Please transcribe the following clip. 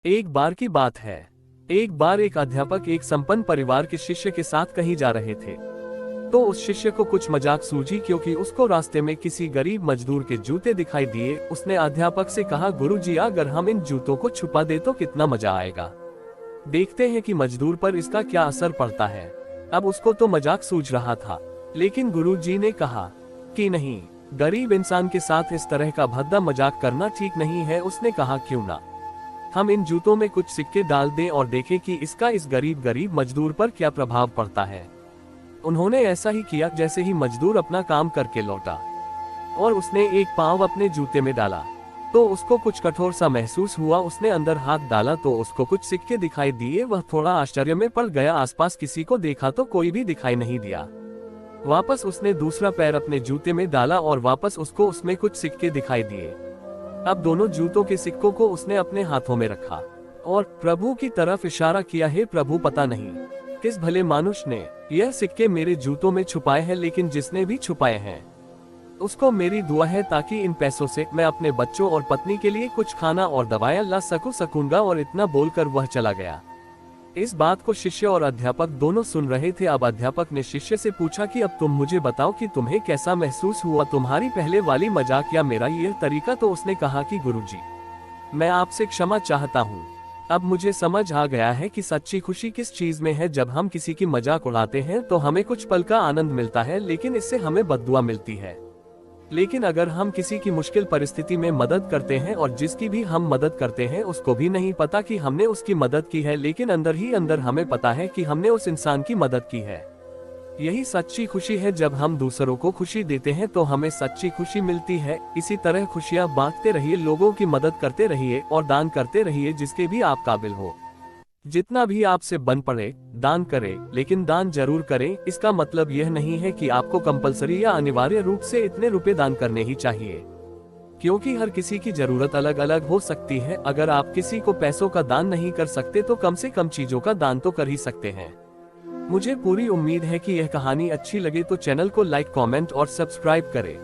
एक बार की बात है। एक बार एक अध्यापक एक संपन्न परिवार के शिष्य के साथ कहीं जा रहे थे। तो उस शिष्य को कुछ मजाक सूझी क्योंकि उसको रास्ते में किसी गरीब मजदूर के जूते दिखाई दिए। उसने अध्यापक से कहा, गुरुजी, अगर हम इन जूतों को छुपा दे तो कितना मजा आएगा। देखते हैं कि मजदूर पर इसका क्या असर पड़ता है। अब उसको तो मजाक सूझ रहा था, लेकिन गुरुजी ने कहा कि नहीं, गरीब इंसान के साथ इस तरह का भद्दा मजाक करना ठीक नहीं है। उसने कहा, क्यों ना हम इन जूतों में कुछ सिक्के डाल दें और देखें कि इसका इस गरीब मजदूर पर क्या प्रभाव पड़ता है। उन्होंने ऐसा ही किया। जैसे ही मजदूर अपना काम करके लौटा और उसने एक पांव अपने जूते में डाला तो उसको कुछ कठोर सा महसूस हुआ। उसने अंदर हाथ डाला तो उसको कुछ सिक्के दिखाई दिए। वह थोड़ा आश्चर्य में पड़ गया। आसपास किसी को देखा तो कोई भी दिखाई नहीं दिया। वापस उसने दूसरा पैर अपने जूते में डाला और वापस उसको उसमें कुछ सिक्के दिखाई दिए। अब दोनों जूतों के सिक्कों को उसने अपने हाथों में रखा और प्रभु की तरफ इशारा किया, हे प्रभु, पता नहीं किस भले मानुष ने यह सिक्के मेरे जूतों में छुपाए हैं, लेकिन जिसने भी छुपाए हैं उसको मेरी दुआ है ताकि इन पैसों से मैं अपने बच्चों और पत्नी के लिए कुछ खाना और दवाएं ला सकूंगा। और इतना बोलकर वह चला गया। इस बात को शिष्य और अध्यापक दोनों सुन रहे थे। अब अध्यापक ने शिष्य से पूछा कि अब तुम मुझे बताओ कि तुम्हें कैसा महसूस हुआ, तुम्हारी पहले वाली मजाक या मेरा यह तरीका। तो उसने कहा कि गुरुजी, मैं आपसे क्षमा चाहता हूँ। अब मुझे समझ आ गया है कि सच्ची खुशी किस चीज में है। जब हम किसी की मजाक उड़ाते हैं तो हमें कुछ पल का आनंद मिलता है, लेकिन इससे हमें बद्दुआ मिलती है। लेकिन अगर हम किसी की मुश्किल परिस्थिति में मदद करते हैं और जिसकी भी हम मदद करते हैं उसको भी नहीं पता कि हमने उसकी मदद की है, लेकिन अंदर ही अंदर हमें पता है कि हमने उस इंसान की मदद की है, यही सच्ची खुशी है। जब हम दूसरों को खुशी देते हैं तो हमें सच्ची खुशी मिलती है। इसी तरह खुशियां बांटते रहिए, लोगों की मदद करते रहिए और दान करते रहिए जिसके भी आप काबिल हो। जितना भी आपसे बन पड़े दान करें, लेकिन दान जरूर करें। इसका मतलब यह नहीं है कि आपको कंपलसरी या अनिवार्य रूप से इतने रुपए दान करने ही चाहिए, क्योंकि हर किसी की जरूरत अलग अलग हो सकती है। अगर आप किसी को पैसों का दान नहीं कर सकते तो कम से कम चीजों का दान तो कर ही सकते हैं। मुझे पूरी उम्मीद है कि यह कहानी अच्छी लगे तो चैनल को लाइक, कमेंट और सब्सक्राइब करें।